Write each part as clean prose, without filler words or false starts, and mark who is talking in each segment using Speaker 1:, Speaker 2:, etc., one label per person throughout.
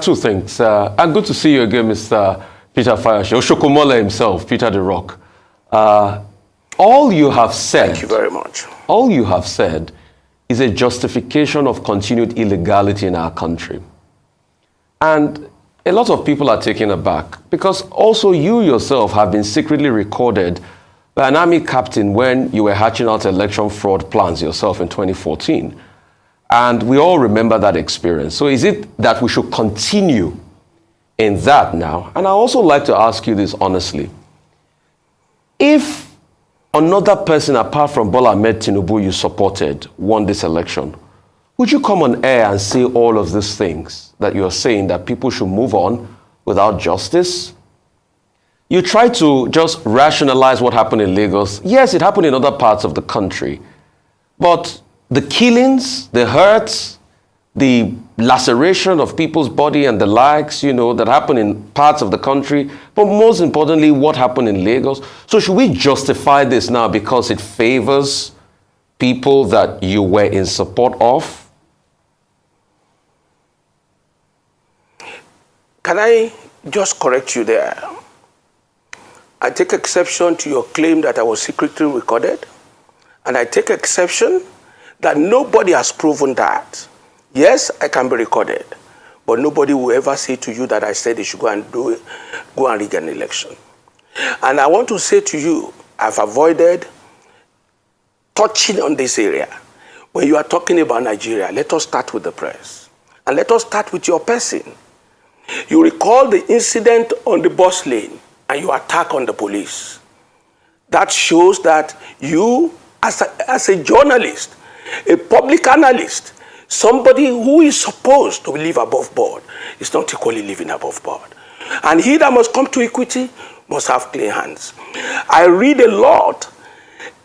Speaker 1: Two things. And good to see you again, Mr. Peter Fayose, Oshokomola himself, Peter the Rock. All you have said...
Speaker 2: Thank you very much.
Speaker 1: All you have said is a justification of continued illegality in our country. And a lot of people are taken aback because also you yourself have been secretly recorded by an army captain when you were hatching out election fraud plans yourself in 2014. And we all remember that experience. So is it that we should continue in that now? And I also like to ask you this honestly. If another person apart from Bola Ahmed Tinubu you supported won this election, would you come on air and say all of these things that you're saying, that people should move on without justice? You try to just rationalize what happened in Lagos. Yes, it happened in other parts of the country. But the killings, the hurts, the laceration of people's body and the likes, that happened in parts of the country, but most importantly, what happened in Lagos. So should we justify this now because it favors people that you were in support of?
Speaker 2: Can I just correct you there? I take exception to your claim that I was secretly recorded, and I take exception that nobody has proven that. Yes, I can be recorded, but nobody will ever say to you that I said they should go and rig an election. And I want to say to you, I've avoided touching on this area. When you are talking about Nigeria, let us start with the press. And let us start with your person. You recall the incident on the bus lane and your attack on the police. That shows that you, as a journalist, a public analyst, somebody who is supposed to live above board, is not equally living above board. And he that must come to Equity must have clean hands. I read a lot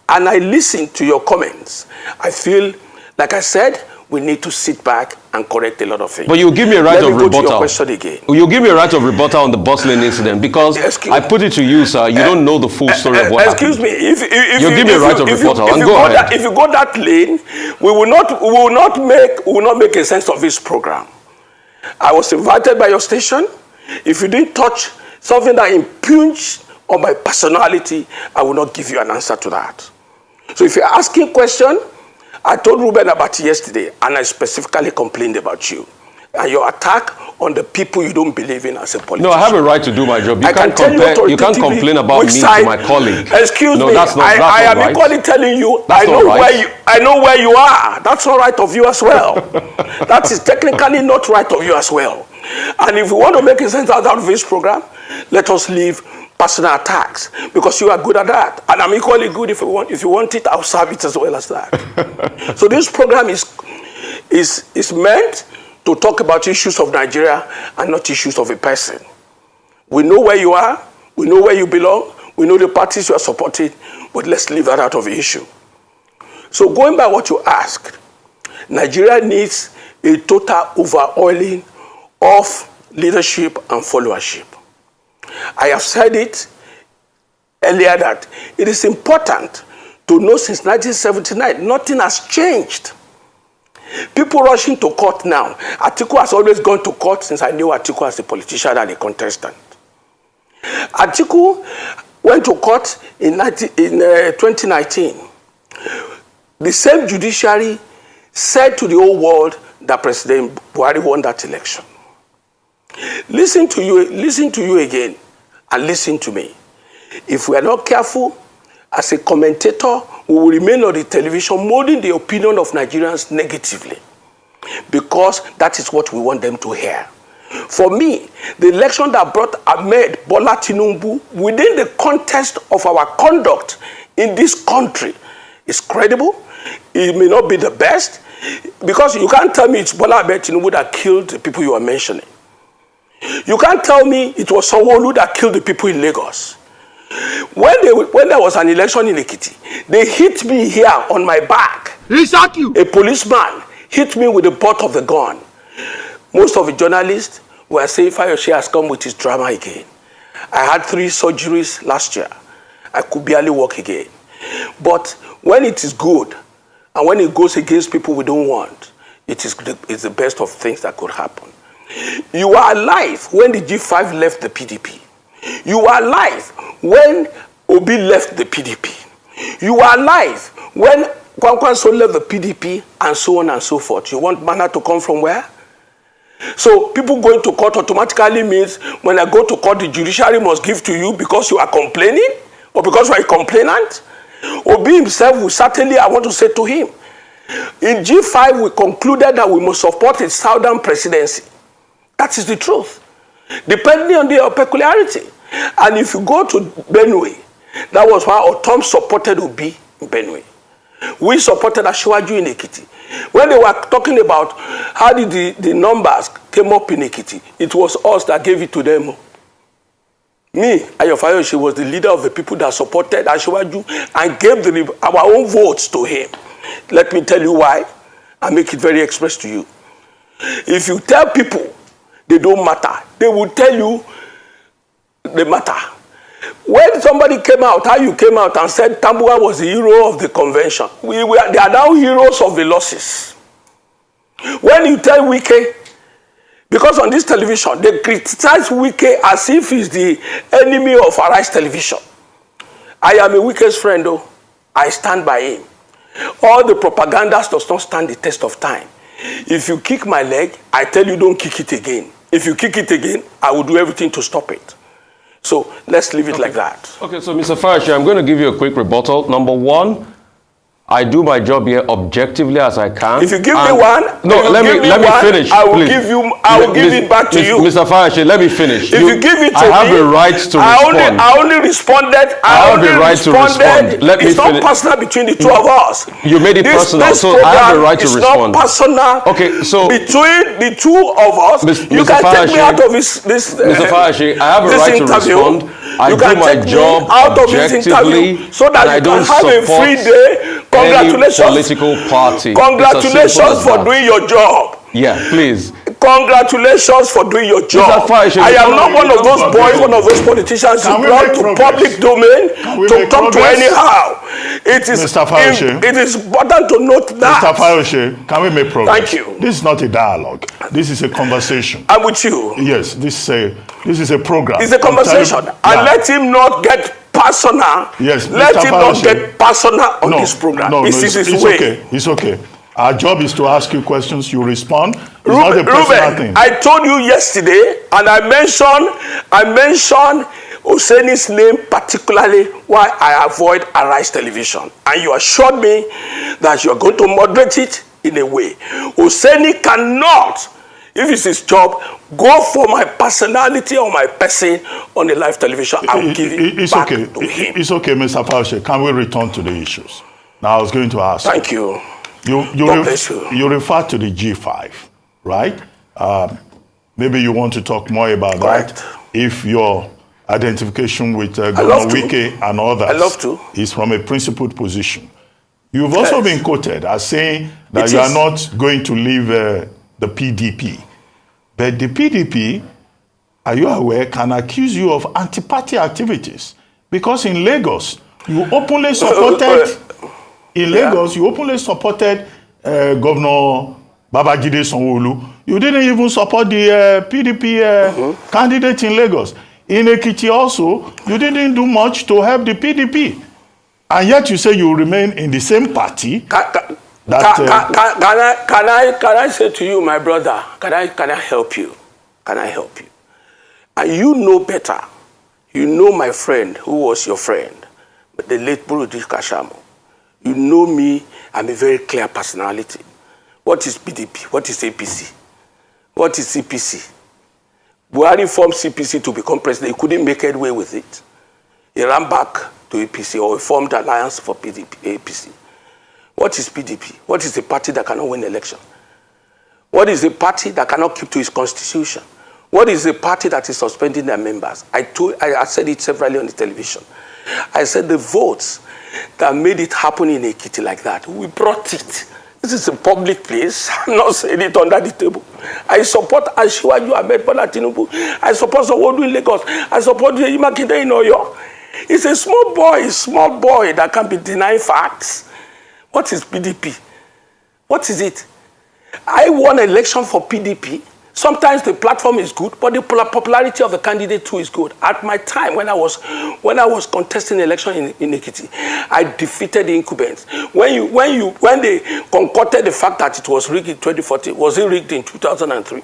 Speaker 2: and I listen to your comments. I feel, like I said, we need to sit back and correct a lot of things.
Speaker 1: But you give me a right of rebuttal.
Speaker 2: Go to your question again.
Speaker 1: You give me a right of rebuttal on the bus lane incident because I put it to you, sir. You don't know the full story of what happened.
Speaker 2: Excuse me. If
Speaker 1: you give me a right of rebuttal, and go ahead.
Speaker 2: If you go that lane, we will not make a sense of this program. I was invited by your station. If you didn't touch something that impugns on my personality, I will not give you an answer to that. So if you're asking a question, I told Ruben about it yesterday, and I specifically complained about you and your attack on the people you don't believe in as a politician.
Speaker 1: No, I have a right to do my job. You can't complain about me to my colleague.
Speaker 2: Excuse me.
Speaker 1: That's not
Speaker 2: I am
Speaker 1: right.
Speaker 2: Equally telling you,
Speaker 1: I
Speaker 2: know where you are. That's not right of you as well. That is technically not right of you as well. And if you want to make a sense out of this program, let us leave personal attacks, because you are good at that, and I'm equally good. If you want it, I'll serve it as well as that. So this program is meant to talk about issues of Nigeria and not issues of a person. We know where you are, we know where you belong, we know the parties you are supporting, but let's leave that out of the issue. So going by what you asked, Nigeria needs a total overhauling of leadership and followership. I have said it earlier that it is important to know since 1979, nothing has changed. People rushing to court now. Atiku has always gone to court since I knew Atiku as a politician and a contestant. Atiku went to court in 2019. The same judiciary said to the whole world that President Buhari won that election. Listen to you again, and listen to me. If we are not careful, as a commentator, we will remain on the television molding the opinion of Nigerians negatively, because that is what we want them to hear. For me, the election that brought Ahmed Bola Tinubu within the context of our conduct in this country is credible. It may not be the best, because you can't tell me it's Bola Ahmed Tinubu that killed the people you are mentioning. You can't tell me it was Sanwo-Olu that killed the people in Lagos. When there was an election in Ekiti, they hit me here on my back. A policeman hit me with the butt of the gun. Most of the journalists were saying Fayose has come with his drama again. I had 3 surgeries last year. I could barely walk again. But when it is good, and when it goes against people we don't want, it's the best of things that could happen. You were alive when the G5 left the PDP. You were alive when Obi left the PDP. You were alive when Kwankwaso left the PDP, and so on and so forth. You want manna to come from where? So people going to court automatically means when I go to court, the judiciary must give to you because you are complaining or because you are a complainant. Obi himself will certainly, I want to say to him, in G5 we concluded that we must support a southern presidency. That is the truth, depending on their peculiarity. And if you go to Benue, that was why Otom supported Obi in Benue. We supported Asiwaju in Ekiti. When they were talking about how did the numbers came up in Ekiti, it was us that gave it to them. Me, Ayodele Fayose, was the leader of the people that supported Asiwaju and gave our own votes to him. Let me tell you why. I make it very express to you. If you tell people they don't matter, they will tell you they matter. When somebody came out, how you came out and said Tambuwa was the hero of the convention, they are now heroes of the losses. When you tell Wike, because on this television, they criticize Wike as if he's the enemy of Arise Television. I am a Wike's friend, though. I stand by him. All the propaganda does not stand the test of time. If you kick my leg, I tell you don't kick it again. If you kick it again, I will do everything to stop it. So let's leave it like that.
Speaker 1: Okay, so Mr. Fayose, I'm going to give you a quick rebuttal. Number one, I do my job here objectively as I can.
Speaker 2: If you give me one,
Speaker 1: no, let me finish.
Speaker 2: I will
Speaker 1: please.
Speaker 2: give it back to you.
Speaker 1: Mr. Fayose, let me finish.
Speaker 2: If you give it to
Speaker 1: I have
Speaker 2: me,
Speaker 1: a right to respond.
Speaker 2: I only responded.
Speaker 1: I have a right to respond. Let me
Speaker 2: it's
Speaker 1: finish.
Speaker 2: not personal between the two of us.
Speaker 1: You made it personal, so I have a right to respond.
Speaker 2: It's not personal.
Speaker 1: Okay, so
Speaker 2: between the two of us, you can take me out of this.
Speaker 1: Mr. Fayose, I have a right to respond. I do my job objectively,
Speaker 2: so that
Speaker 1: I
Speaker 2: you
Speaker 1: don't
Speaker 2: can have a free day. Congratulations.
Speaker 1: Any political party.
Speaker 2: Congratulations for doing your job.
Speaker 1: Yeah, please.
Speaker 2: Congratulations for doing your job. I am not one of those boys, one of those politicians who brought to public domain to talk to anyhow. It is important to note that.
Speaker 3: Mr. Fayose, can we make progress?
Speaker 2: Thank you.
Speaker 3: This is not a dialogue. This is a conversation.
Speaker 2: I'm with you.
Speaker 3: Yes, this is a program.
Speaker 2: It's a conversation. And let him not get personal.
Speaker 3: Yes,
Speaker 2: let him not get personal on this program.
Speaker 3: No,
Speaker 2: this is his
Speaker 3: way.
Speaker 2: Okay.
Speaker 3: It's okay. Our job is to ask you questions, you respond. It's not a personal thing.
Speaker 2: I told you yesterday, and I mentioned Oseni's name particularly why I avoid Arise Television. And you assured me that you are going to moderate it in a way. Oseni cannot, if it's his job, go for my personality or my person on the live television. I'll give it back to him.
Speaker 3: It's okay, Mr. Fayose. Can we return to the issues? Now, I was going to ask.
Speaker 2: Thank you.
Speaker 3: You refer to the G5, right? Maybe you want to talk more about that. If your identification with Governor Wike and others is from a principled position. You've also been quoted as saying that you are not going to leave the PDP. But the PDP, are you aware, can accuse you of anti-party activities? Because in Lagos, you openly supported... In Lagos, you openly supported Governor Babajide Sanwo-Olu. You didn't even support the PDP candidate in Lagos. In Ekiti also, you didn't do much to help the PDP. And yet you say you remain in the same party.
Speaker 2: Can I say to you, my brother, can I help you? Can I help you? And you know better. You know my friend, who was your friend, the late Burudi Kashamo. You know me, I'm a very clear personality. What is PDP? What is APC? What is CPC? Buhari formed CPC to become president. He couldn't make headway with it. He ran back to APC or he formed alliance for PDP, APC. What is PDP? What is a party that cannot win election? What is a party that cannot keep to its constitution? What is a party that is suspending their members? I said it severally on the television. I said the votes that made it happen in Ekiti like that, we brought it. This is a public place. I'm not saying it under the table. I support Asiwaju Ahmed Bola Tinubu. I support Sanwo-Olu in Lagos. I support Makinde in Oyo. It's a small boy that can be denying facts. What is PDP? What is it? I won an election for PDP Sometimes the platform is good, but the popularity of the candidate too is good. At my time, when I was contesting election in Ekiti, I defeated the incumbents. When they concocted the fact that it was rigged in 2014, was it rigged in 2003?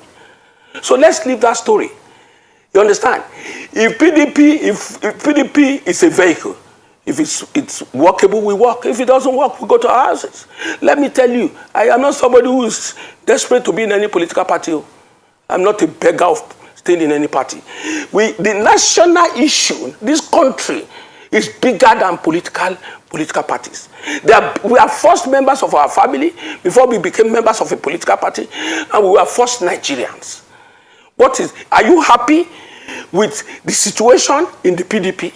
Speaker 2: So let's leave that story. You understand? If PDP is a vehicle, if it's workable, we work. If it doesn't work, we go to our houses. Let me tell you, I am not somebody who is desperate to be in any political party. I'm not a beggar of staying in any party. The national issue, this country, is bigger than political parties. We are first members of our family before we became members of a political party, and we were first Nigerians. Are you happy with the situation in the PDP?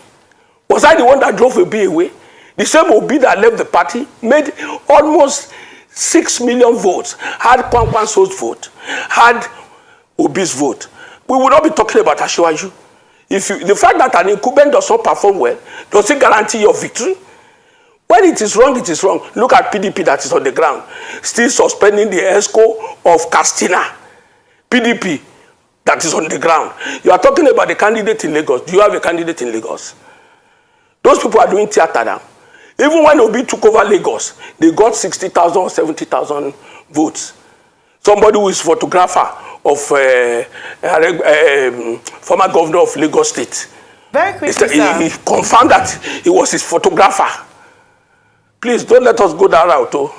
Speaker 2: Was I the one that drove Obi away? The same Obi that left the party made almost 6 million votes, had Kwankwanso's vote, had Obi's vote. We will not be talking about Asiwaju. The fact that an incumbent does not perform well, does it guarantee your victory? When it is wrong, it is wrong. Look at PDP that is on the ground, still suspending the ESCO of Castina. PDP that is on the ground. You are talking about the candidate in Lagos. Do you have a candidate in Lagos? Those people are doing theater now. Even when Obi took over Lagos, they got 60,000 or 70,000 votes. Somebody who is photographer of former governor of Lagos State.
Speaker 4: Very quickly, sir.
Speaker 2: He confirmed that he was his photographer. Please don't let us go that route.